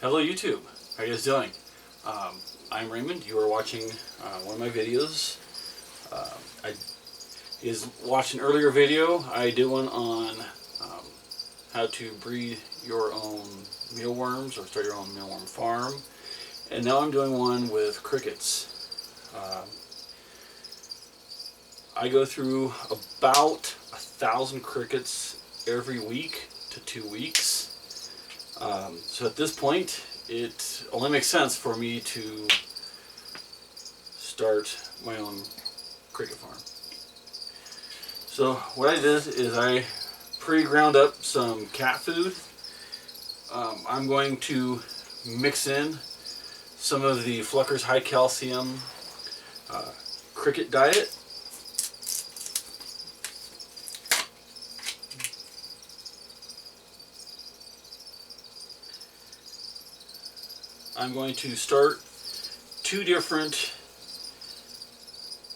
Hello YouTube, how are you guys doing? I'm Raymond, you are watching one of my videos. I is watched an earlier video. I did one on how to breed your own mealworms or start your own mealworm farm. And now I'm doing one with crickets. I go through about 1,000 crickets every week to 2 weeks. So at this point, it only makes sense for me to start my own cricket farm. So what I did is I pre-ground up some cat food. I'm going to mix in some of the Flucker's high calcium cricket diet. I'm going to start 2 different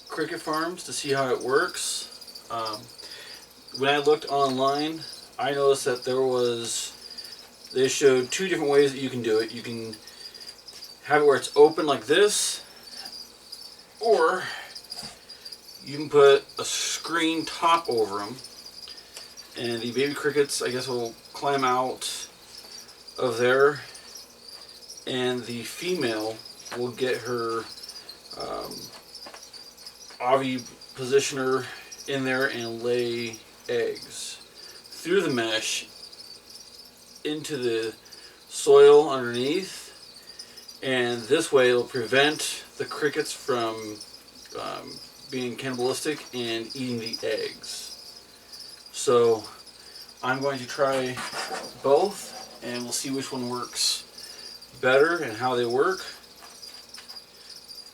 cricket farms to see how it works. When I looked online, I noticed that they showed 2 different ways that you can do it. You can have it where it's open like this, or you can put a screen top over them, and the baby crickets, I guess, will climb out of there, and the female will get her ovipositioner in there and lay eggs through the mesh into the soil underneath, and this way it'll prevent the crickets from being cannibalistic and eating the eggs. So I'm going to try both and we'll see which one works better and how they work.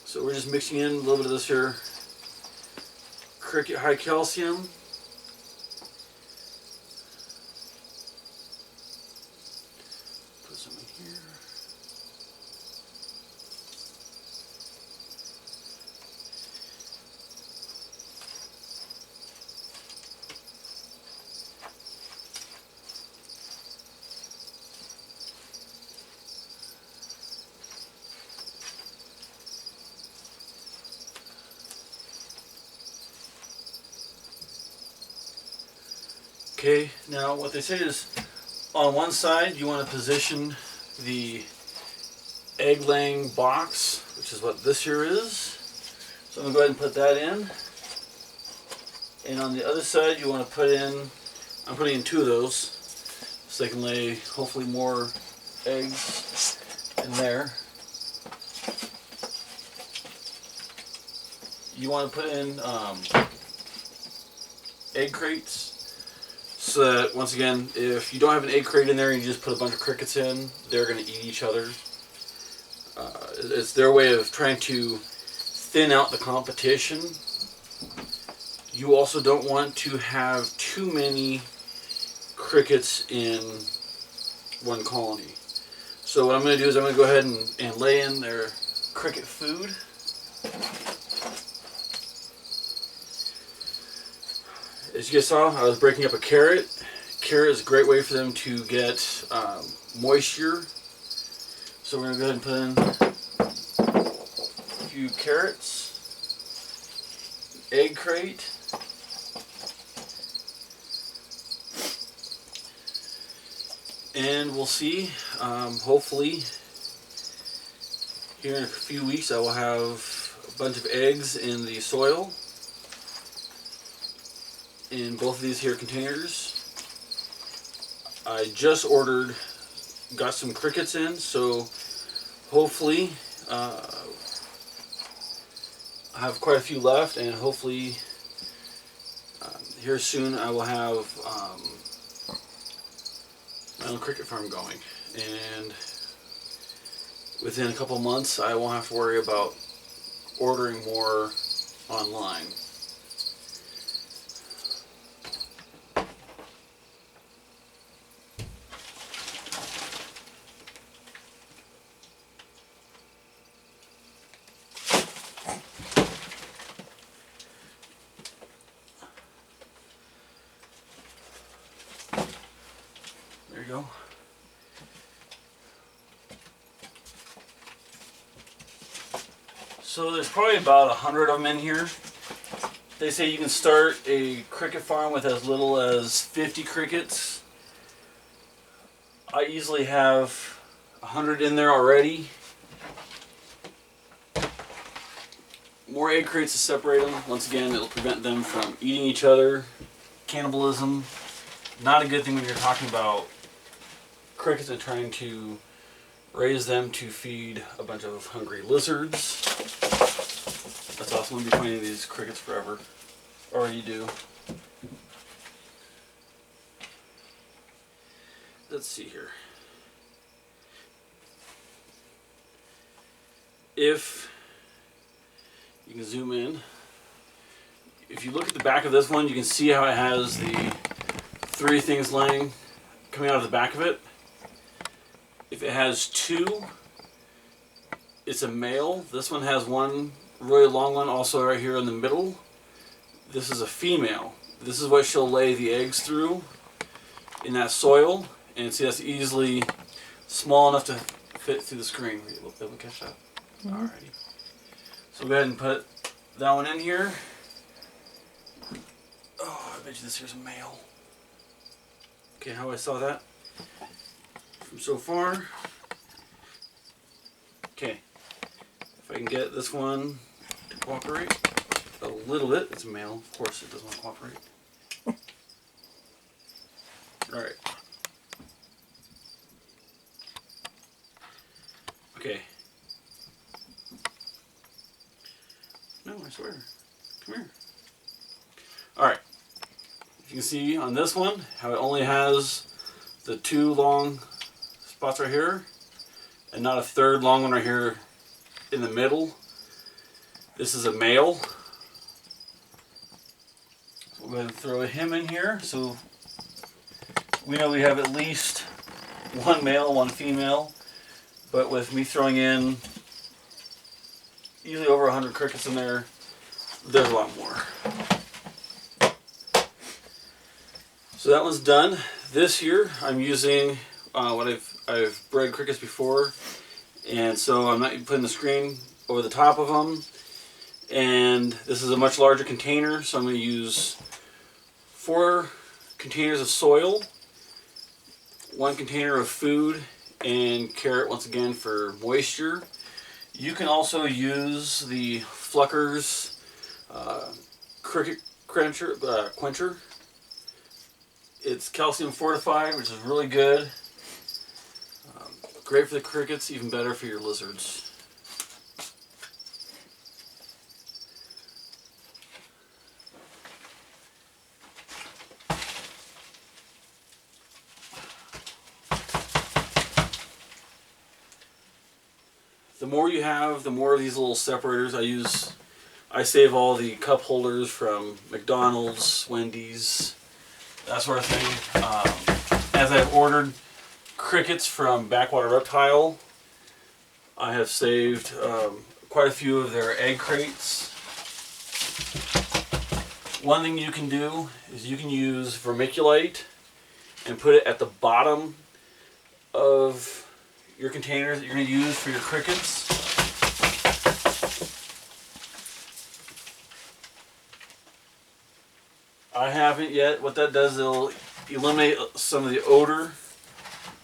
So we're just mixing in a little bit of this here cricket high calcium. Put some in here. Okay, now what they say is on one side you want to position the egg laying box, which is what this here is. So I'm going to go ahead and put that in. And on the other side you want to put in, I'm putting in 2 of those so they can lay hopefully more eggs in there. You want to put in egg crates, so that, once again, if you don't have an egg crate in there and you just put a bunch of crickets in, they're going to eat each other. It's their way of trying to thin out the competition. You also don't want to have too many crickets in one colony. So what I'm going to do is I'm going to go ahead and lay in their cricket food. As you guys saw, I was breaking up a carrot. Carrot is a great way for them to get moisture. So we're going to go ahead and put in a few carrots, egg crate, and we'll see. Hopefully, here in a few weeks, I will have a bunch of eggs in the soil in both of these here containers. I just got some crickets in, so hopefully I have quite a few left, and hopefully here soon I will have my own cricket farm going, and within a couple months I won't have to worry about ordering more online. There you go. So there's probably about 100 of them in here. They say you can start a cricket farm with as little as 50 crickets. I easily have 100 in there already. More egg crates to separate them. Once again, it'll prevent them from eating each other. Cannibalism, not a good thing when you're talking about crickets and trying to raise them to feed a bunch of hungry lizards. That's awesome. We'll be finding these crickets forever. Or you do. Let's see here. If you can zoom in, if you look at the back of this one, you can see how it has the 3 things coming out of the back of it. If it has 2, it's a male. This one has one really long one also right here in the middle. This is a female. This is what she'll lay the eggs through in that soil. And see, that's easily small enough to fit through the screen. Were you able to catch that? Mm-hmm. Alrighty. So we'll go ahead and put that one in here. Oh, I bet you this here's a male. Okay, how I saw that from so far. Okay, if I can get this one to cooperate a little bit. It's a male, of course it doesn't want to cooperate. Alright. Okay. No, I swear. Come here. Alright. You can see on this one how it only has the 2 long spots right here and not a 3rd long one right here in the middle. This is a male. We'll go ahead and throw him in here so we know we have at least 1 male, 1 female. But with me throwing in usually over 100 crickets in there, there's a lot more. So that one's done. This here I'm using what I've bred crickets before, and so I'm not putting the screen over the top of them. And this is a much larger container, so I'm going to use 4 containers of soil, 1 container of food, and carrot once again for moisture. You can also use the Flucker's cricket quencher. It's calcium fortified, which is really good. Great for the crickets, even better for your lizards. The more you have, the more of these little separators I use. I save all the cup holders from McDonald's, Wendy's, that sort of thing. As I've ordered crickets from Backwater Reptile, I have saved quite a few of their egg crates. One thing you can do is you can use vermiculite and put it at the bottom of your containers that you're going to use for your crickets. I haven't yet. What that does, it'll eliminate some of the odor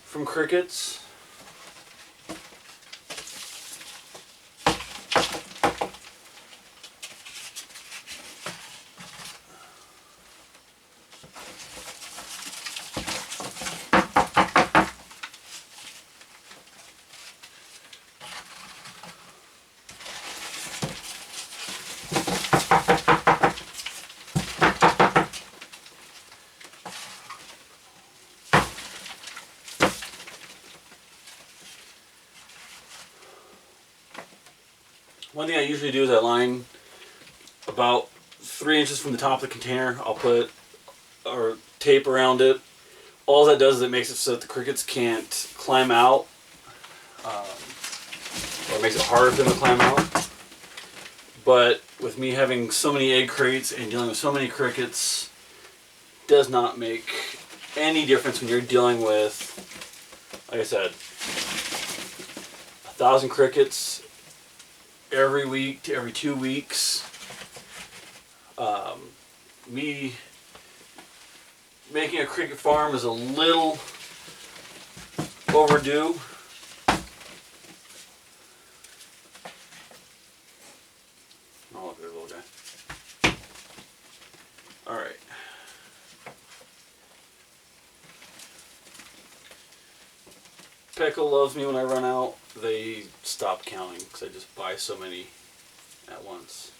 from crickets. One thing I usually do is I line about 3 inches from the top of the container. I'll put tape around it. All that does is it makes it so that the crickets can't climb out, or it makes it harder for them to climb out. But with me having so many egg crates and dealing with so many crickets, does not make any difference when you're dealing with, like I said, 1,000 crickets. every week to every 2 weeks. Me making a cricket farm is a little overdue. Oh, look at the little guy. Alright. Petco loves me when I run out. They stop counting because I just buy so many at once.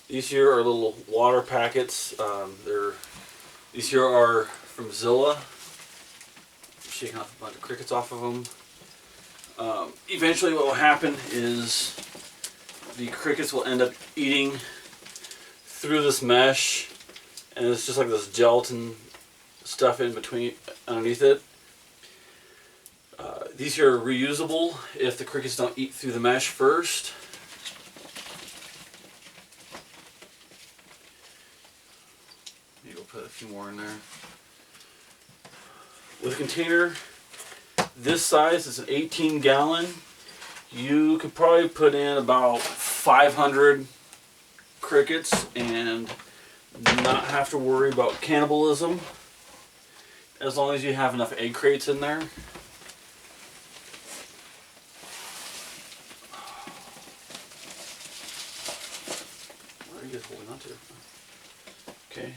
These here are little water packets. These here are from Zilla. I'm shaking off a bunch of crickets off of them. Eventually what will happen is the crickets will end up eating through this mesh, and it's just like this gelatin stuff in between, underneath it. These here are reusable if the crickets don't eat through the mesh first. Maybe we'll put a few more in there. With a container this size, it's an 18-gallon. You could probably put in about 500 crickets and not have to worry about cannibalism, as long as you have enough egg crates in there. What are you guys holding on to? Okay,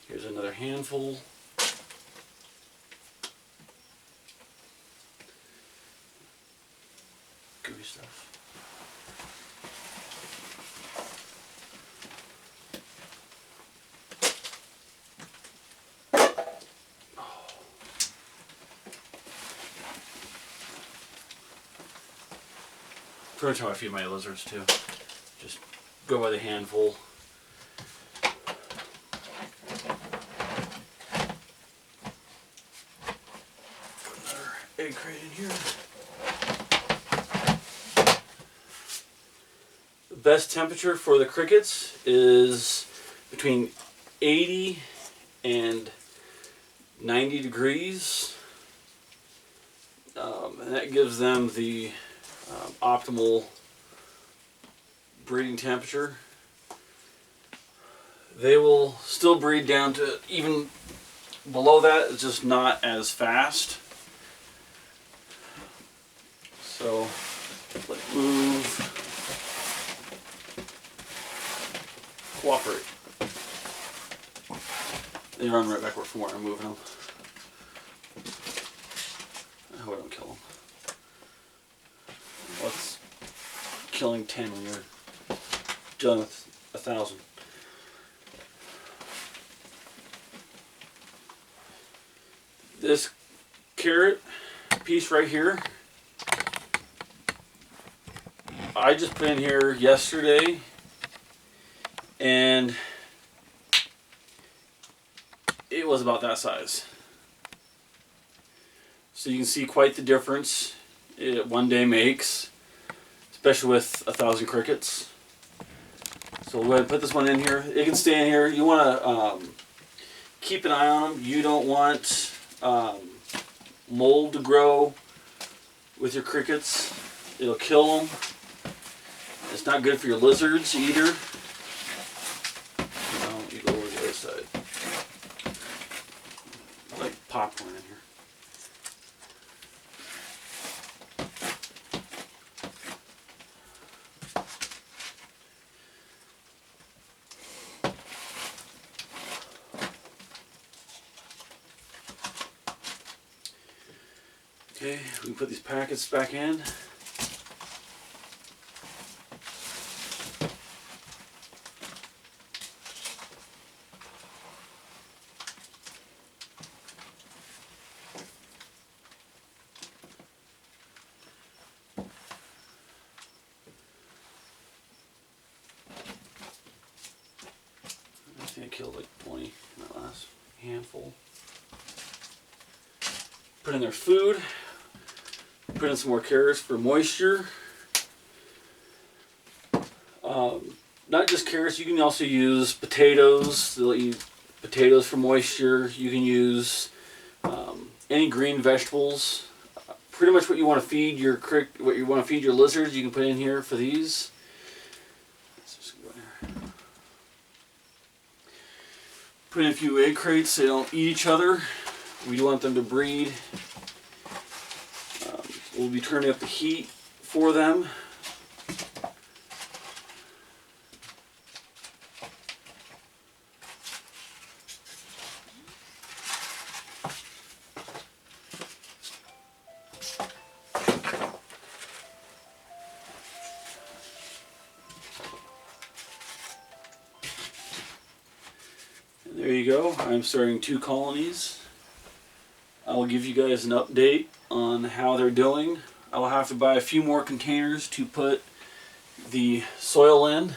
here's another handful. Gooey stuff. Pretty much how I feed my lizards too. Just go by the handful. Put another egg crate in here. The best temperature for the crickets is between 80 and 90 degrees. And that gives them the optimal breeding temperature. They will still breed down to even below that, it's just not as fast. So let's move, cooperate. They run right backward from where I'm moving them. I hope I don't kill them. What's killing 10 when you're dealing with 1,000? This carrot piece right here, I just put in here yesterday, and it was about that size. So you can see quite the difference it one day makes, especially with 1,000 crickets. So we'll go ahead and put this one in here. It can stay in here. You want to keep an eye on them. You don't want mold to grow with your crickets. It'll kill them. It's not good for your lizards either. You go over the other side. Like popcorn in here. Okay, we can put these packets back in. I think I killed like 20 in that last handful. Put in their food. Put in some more carrots for moisture. Not just carrots, you can also use potatoes. They'll eat potatoes for moisture. You can use Any green vegetables, pretty much what you want to feed your lizards, you can put in here for these. Let's just go in here. Put in a few egg crates so they don't eat each other. We want them to breed. We'll be turning up the heat for them. There you go. I'm starting 2 colonies. I'll give you guys an update on how they're doing. I'll have to buy a few more containers to put the soil in,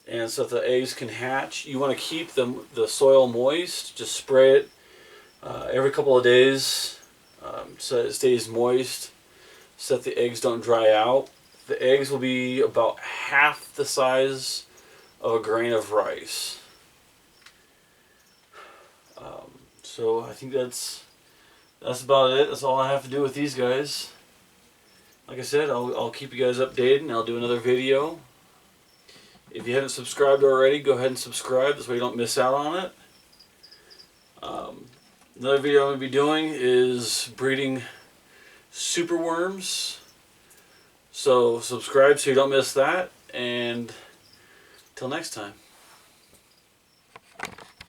and so that the eggs can hatch. You want to keep the soil moist. Just spray it every couple of days so it stays moist, so that the eggs don't dry out. The eggs will be about half the size of a grain of rice. So I think that's about it. That's all I have to do with these guys. Like I said, I'll keep you guys updated, and I'll do another video. If you haven't subscribed already, go ahead and subscribe. This way you don't miss out on it. Another video I'm going to be doing is breeding superworms. So subscribe so you don't miss that. And till next time.